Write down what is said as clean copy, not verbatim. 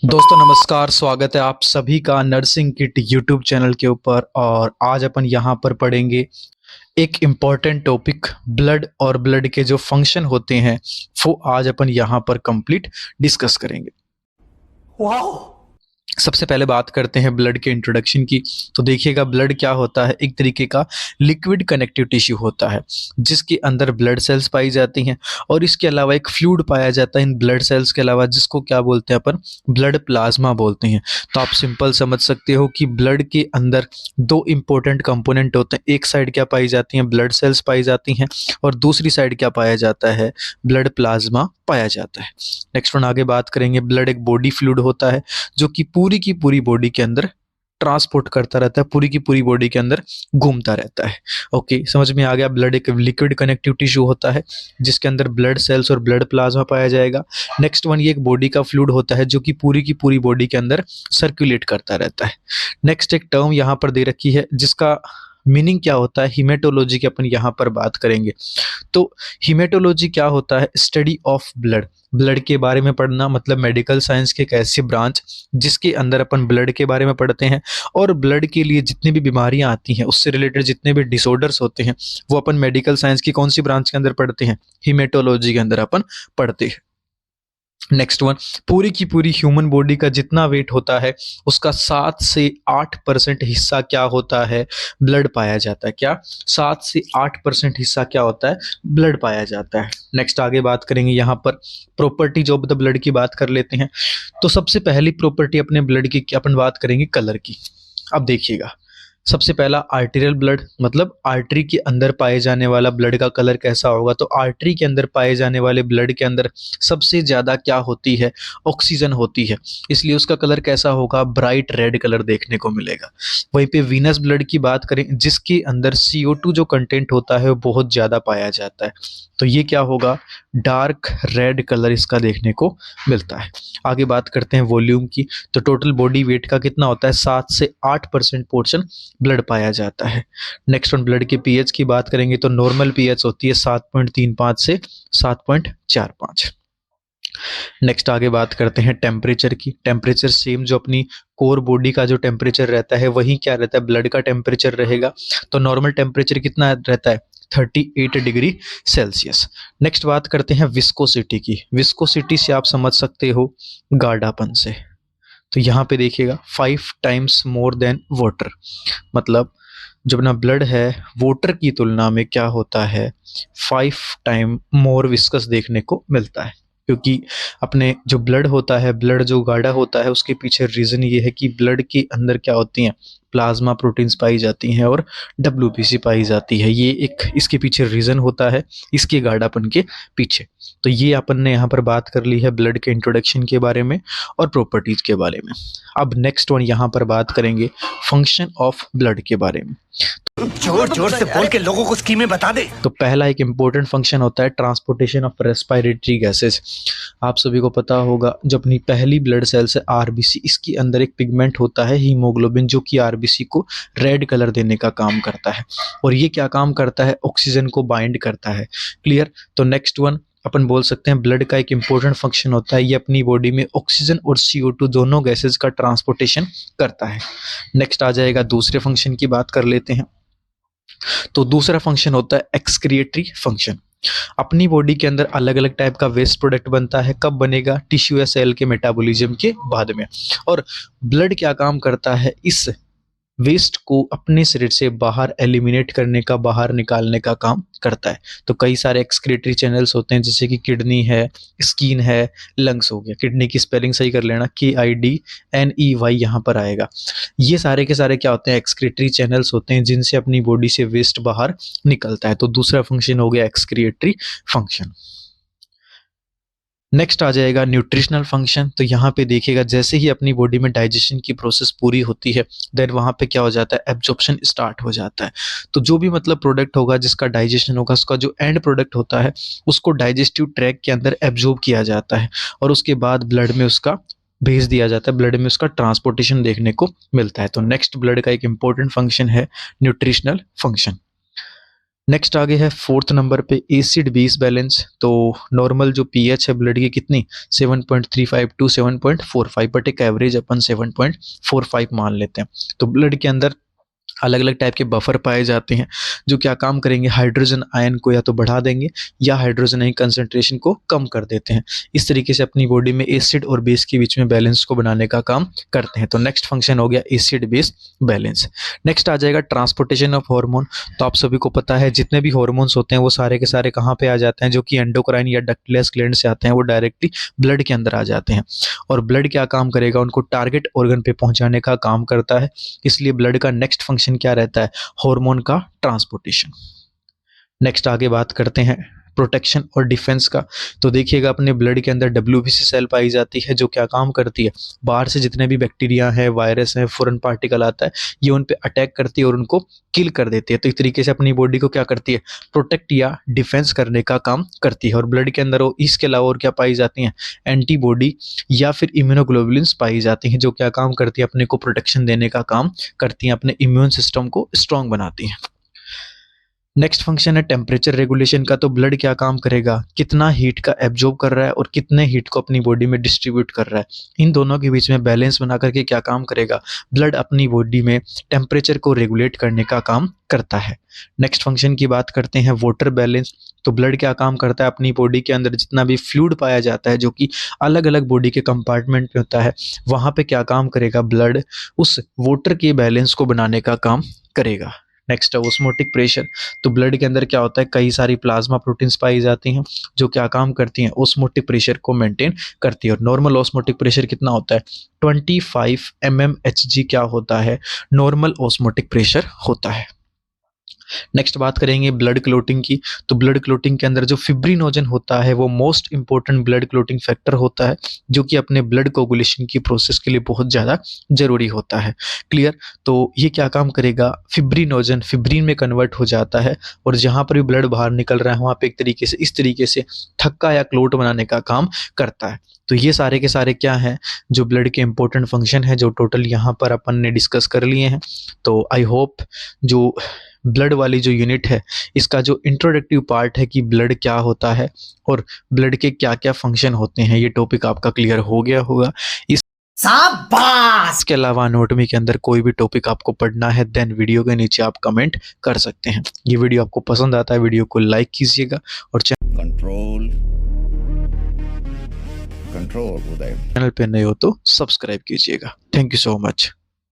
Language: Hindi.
दोस्तों नमस्कार, स्वागत है आप सभी का नर्सिंग किट यूट्यूब चैनल के ऊपर। और आज अपन यहाँ पर पढ़ेंगे एक इम्पॉर्टेंट टॉपिक, ब्लड और ब्लड के जो फंक्शन होते हैं वो आज अपन यहाँ पर कंप्लीट डिस्कस करेंगे। वाओ। सबसे पहले बात करते हैं ब्लड के इंट्रोडक्शन की। तो देखिएगा, ब्लड क्या होता है, एक तरीके का लिक्विड कनेक्टिव टिश्यू होता है जिसके अंदर ब्लड सेल्स पाई जाती हैं और इसके अलावा एक फ्लूइड पाया जाता है इन ब्लड सेल्स के अलावा, जिसको क्या बोलते हैं अपन, ब्लड प्लाज्मा बोलते हैं। तो आप सिंपल समझ सकते हो कि ब्लड के अंदर दो इंपॉर्टेंट कंपोनेंट होते हैं। एक साइड क्या पाई जाती हैं, ब्लड सेल्स पाई जाती हैं, और दूसरी साइड क्या पाया जाता है, ब्लड प्लाज्मा पाया जाता है। नेक्स्ट वन आगे बात करेंगे। ब्लड एक बॉडी फ्लूइड होता है जो कि पूरी की पूरी बॉडी के अंदर ट्रांसपोर्ट करता रहता है, पूरी की पूरी बॉडी के अंदर घूमता रहता है। ओके, समझ में आ गया। ब्लड एक लिक्विड कनेक्टिव टिश्यू होता है जिसके अंदर ब्लड सेल्स और ब्लड प्लाज्मा पाया जाएगा। नेक्स्ट वन, ये एक बॉडी का फ्लूइड होता है जो कि पूरी की पूरी बॉडी के अंदर सर्कुलेट करता रहता है। नेक्स्ट एक टर्म यहाँ पर दे रखी है जिसका मीनिंग क्या होता है, हीमेटोलॉजी की अपन यहाँ पर बात करेंगे। तो हीमेटोलॉजी क्या होता है, स्टडी ऑफ ब्लड। ब्लड के बारे में पढ़ना मतलब मेडिकल साइंस की एक ऐसी ब्रांच जिसके अंदर अपन ब्लड के बारे में पढ़ते हैं और ब्लड के लिए जितनी भी बीमारियां आती हैं, उससे रिलेटेड जितने भी डिसऑर्डर्स होते हैं, वो अपन मेडिकल साइंस की कौन सी ब्रांच के अंदर पढ़ते हैं, हीमेटोलॉजी के अंदर अपन पढ़ते हैं। नेक्स्ट वन, पूरी की पूरी ह्यूमन बॉडी का जितना वेट होता है उसका 7 से 8% हिस्सा क्या होता है, ब्लड पाया जाता है। क्या 7 से 8% हिस्सा क्या होता है, ब्लड पाया जाता है। नेक्स्ट आगे बात करेंगे यहाँ पर प्रॉपर्टीज ऑफ द ब्लड की बात कर लेते हैं। तो सबसे पहली प्रॉपर्टी अपने ब्लड की अपन बात करेंगे कलर की। अब देखिएगा, सबसे पहला आर्टेरियल ब्लड, मतलब आर्टरी के अंदर पाए जाने वाला ब्लड का कलर कैसा होगा। तो आर्टरी के अंदर पाए जाने वाले ब्लड के अंदर सबसे ज़्यादा क्या होती है, ऑक्सीजन होती है, इसलिए उसका कलर कैसा होगा, ब्राइट रेड कलर देखने को मिलेगा। वहीं पे वीनस ब्लड की बात करें जिसके अंदर CO2 जो कंटेंट होता है वो बहुत ज़्यादा पाया जाता है, तो ये क्या होगा, डार्क रेड कलर इसका देखने को मिलता है। आगे बात करते हैं वॉल्यूम की। तो टोटल बॉडी वेट का कितना होता है, 7 से 8% पोर्शन ब्लड पाया जाता है। नेक्स्ट वन, ब्लड के पीएच की बात करेंगे तो नॉर्मल पीएच होती है 7.35 से 7.45। नेक्स्ट आगे बात करते हैं टेम्परेचर की। टेम्परेचर सेम जो अपनी कोर बॉडी का जो टेम्परेचर रहता है वही क्या रहता है, ब्लड का टेम्परेचर रहेगा। तो नॉर्मल टेम्परेचर कितना रहता है, 38 डिग्री सेल्सियस। नेक्स्ट बात करते हैं विस्कोसिटी की। विस्कोसिटी से आप समझ सकते हो गाढ़ापन से। तो यहाँ पे देखिएगा 5 टाइम्स मोर देन वाटर, मतलब जब ना ब्लड है वाटर की तुलना में क्या होता है, 5 टाइम मोर विस्कस देखने को मिलता है। क्योंकि अपने जो ब्लड होता है, ब्लड जो गाढ़ा होता है, उसके पीछे रीज़न ये है कि ब्लड के अंदर क्या होती हैं, प्लाज्मा प्रोटीन्स पाई जाती हैं और WBC पाई जाती है। ये एक इसके पीछे रीज़न होता है, इसके गाढ़ापन के पीछे। तो ये अपन ने यहाँ पर बात कर ली है ब्लड के इंट्रोडक्शन के बारे में और प्रॉपर्टीज के बारे में। अब नेक्स्ट वन यहाँ पर बात करेंगे फंक्शन ऑफ ब्लड के बारे में। जोर जोर से बोल के लोगों को स्कीमें बता दे। तो पहला एक इम्पोर्टेंट फंक्शन होता है ट्रांसपोर्टेशन ऑफ रेस्पिरेटरी गैसेस। आप सभी को पता होगा जो अपनी पहली ब्लड सेल्स है RBC, इसके अंदर एक पिगमेंट होता है हीमोग्लोबिन जो कि RBC को रेड कलर देने का काम करता है। और ये क्या काम करता है, ऑक्सीजन को बाइंड करता है। क्लियर। तो नेक्स्ट वन अपन बोल सकते हैं ब्लड का एक इम्पोर्टेंट फंक्शन होता है, ये अपनी बॉडी में ऑक्सीजन और CO2 दोनों गैसेस का ट्रांसपोर्टेशन करता है। नेक्स्ट आ जाएगा दूसरे फंक्शन की बात कर लेते हैं। तो दूसरा फंक्शन होता है एक्सक्रिएटरी फंक्शन। अपनी बॉडी के अंदर अलग अलग टाइप का वेस्ट प्रोडक्ट बनता है, कब बनेगा, टिश्यू या सेल के मेटाबॉलिज्म के बाद में। और ब्लड क्या काम करता है, इस वेस्ट को अपने शरीर से बाहर एलिमिनेट करने का, बाहर निकालने का काम करता है। तो कई सारे एक्सक्रीटरी चैनल्स होते हैं जैसे कि किडनी है, स्किन है, लंग्स हो गया। किडनी की स्पेलिंग सही कर लेना, KIDNEY यहाँ पर आएगा। ये सारे के सारे क्या होते हैं, एक्सक्रीटरी चैनल्स होते हैं जिनसे अपनी बॉडी से वेस्ट बाहर निकलता है। तो दूसरा फंक्शन हो गया एक्सक्रिएटरी फंक्शन। नेक्स्ट आ जाएगा न्यूट्रिशनल फंक्शन। तो यहाँ पे देखिएगा जैसे ही अपनी बॉडी में डाइजेशन की प्रोसेस पूरी होती है, देन वहाँ पे क्या हो जाता है, एब्जॉर्प्शन स्टार्ट हो जाता है। तो जो भी मतलब प्रोडक्ट होगा जिसका डाइजेशन होगा, उसका जो एंड प्रोडक्ट होता है उसको डाइजेस्टिव ट्रैक के अंदर एब्जॉर्ब किया जाता है और उसके बाद ब्लड में उसका भेज दिया जाता है, ब्लड में उसका ट्रांसपोर्टेशन देखने को मिलता है। तो नेक्स्ट ब्लड का एक इंपॉर्टेंट फंक्शन है न्यूट्रिशनल फंक्शन। नेक्स्ट आगे है फोर्थ नंबर पे एसिड बेस बैलेंस। तो नॉर्मल जो पीएच है ब्लड की कितनी 7.35 टू 7.45, बट एक एवरेज अपन 7.45 मान लेते हैं। तो ब्लड के अंदर अलग अलग टाइप के बफर पाए जाते हैं जो क्या काम करेंगे, हाइड्रोजन आयन को या तो बढ़ा देंगे या हाइड्रोजन आयन कंसंट्रेशन को कम कर देते हैं। इस तरीके से अपनी बॉडी में एसिड और बेस के बीच में बैलेंस को बनाने का काम करते हैं। तो नेक्स्ट फंक्शन हो गया एसिड बेस बैलेंस। नेक्स्ट आ जाएगा ट्रांसपोर्टेशन ऑफ हार्मोन। तो आप सभी को पता है जितने भी हार्मोन्स होते हैं वो सारे के सारे कहाँ पे आ जाते हैं, जो कि एंडोक्राइन या डक्टलेस ग्लैंड से आते हैं, वो डायरेक्टली ब्लड के अंदर आ जाते हैं। और ब्लड क्या काम करेगा, उनको टारगेट ऑर्गन पे पहुंचाने का काम करता है। इसलिए ब्लड का नेक्स्ट फंक्शन क्या रहता है, हार्मोन का ट्रांसपोर्टेशन। नेक्स्ट आगे बात करते हैं प्रोटेक्शन और डिफेंस का। तो देखिएगा अपने ब्लड के अंदर डब्ल्यूबीसी सेल पाई जाती है जो क्या काम करती है, बाहर से जितने भी बैक्टीरिया है, वायरस है, फॉरेन पार्टिकल आता है, ये उन पे अटैक करती है और उनको किल कर देती है। तो इस तरीके से अपनी बॉडी को क्या करती है, प्रोटेक्ट या डिफेंस करने का काम करती है। और ब्लड के अंदर इसके अलावा और क्या पाई जाती हैं, एंटीबॉडी या फिर इम्यूनोग्लोबुलिन्स पाई जाती हैं जो क्या काम करती है, अपने को प्रोटेक्शन देने का काम करती हैं, अपने इम्यून सिस्टम को स्ट्रांग बनाती हैं। नेक्स्ट फंक्शन है टेम्परेचर रेगुलेशन का। तो ब्लड क्या काम करेगा, कितना हीट का एब्जॉर्ब कर रहा है और कितने हीट को अपनी बॉडी में डिस्ट्रीब्यूट कर रहा है, इन दोनों के बीच में बैलेंस बना करके क्या काम करेगा, ब्लड अपनी बॉडी में टेम्परेचर को रेगुलेट करने का काम करता है। नेक्स्ट फंक्शन की बात करते हैं वाटर बैलेंस। तो ब्लड क्या काम करता है, अपनी बॉडी के अंदर जितना भी फ्लूइड पाया जाता है जो कि अलग अलग बॉडी के कंपार्टमेंट में होता है, वहाँ पे क्या काम करेगा, ब्लड उस वाटर के बैलेंस को बनाने का काम करेगा। नेक्स्ट है ऑस्मोटिक प्रेशर। तो ब्लड के अंदर क्या होता है, कई सारी प्लाज्मा प्रोटीन्स पाई जाती हैं जो क्या काम करती हैं, ऑस्मोटिक प्रेशर को मेंटेन करती है। और नॉर्मल ऑस्मोटिक प्रेशर कितना होता है, 25 mmHg क्या होता है, नॉर्मल ऑस्मोटिक प्रेशर होता है। नेक्स्ट बात करेंगे ब्लड क्लोटिंग की। तो ब्लड क्लोटिंग के अंदर जो फिब्रिनोजन होता है वो most important blood clotting factor होता है जो कि अपने ब्लड कोगुलेशन की प्रोसेस के लिए बहुत ज़्यादा जरूरी होता है। क्लियर। तो ये क्या काम करेगा, फिब्रिनोजन फिब्रिन में कन्वर्ट हो जाता है और जहाँ पर भी ब्लड बाहर निकल रहा है वहाँ पे एक तरीके से इस तरीके से थक्का या क्लोट बनाने का काम करता है। तो ये सारे के सारे क्या हैं, जो ब्लड के इंपॉर्टेंट फंक्शन है जो टोटल यहाँ पर अपन ने डिस्कस कर लिए हैं। तो आई होप जो ब्लड वाली जो यूनिट है इसका जो इंट्रोडक्टिव पार्ट है कि ब्लड क्या होता है और ब्लड के क्या क्या फंक्शन होते हैं, ये टॉपिक आपका क्लियर हो गया होगा। शाबाश। इसके अलावा अनोटमी के अंदर कोई भी टॉपिक आपको पढ़ना है देन वीडियो के नीचे आप कमेंट कर सकते हैं। ये वीडियो आपको पसंद आता है वीडियो को लाइक कीजिएगा और कंट्रोल कंट्रोल उदय चैनल पे नए हो तो सब्सक्राइब कीजिएगा। Thank you so much.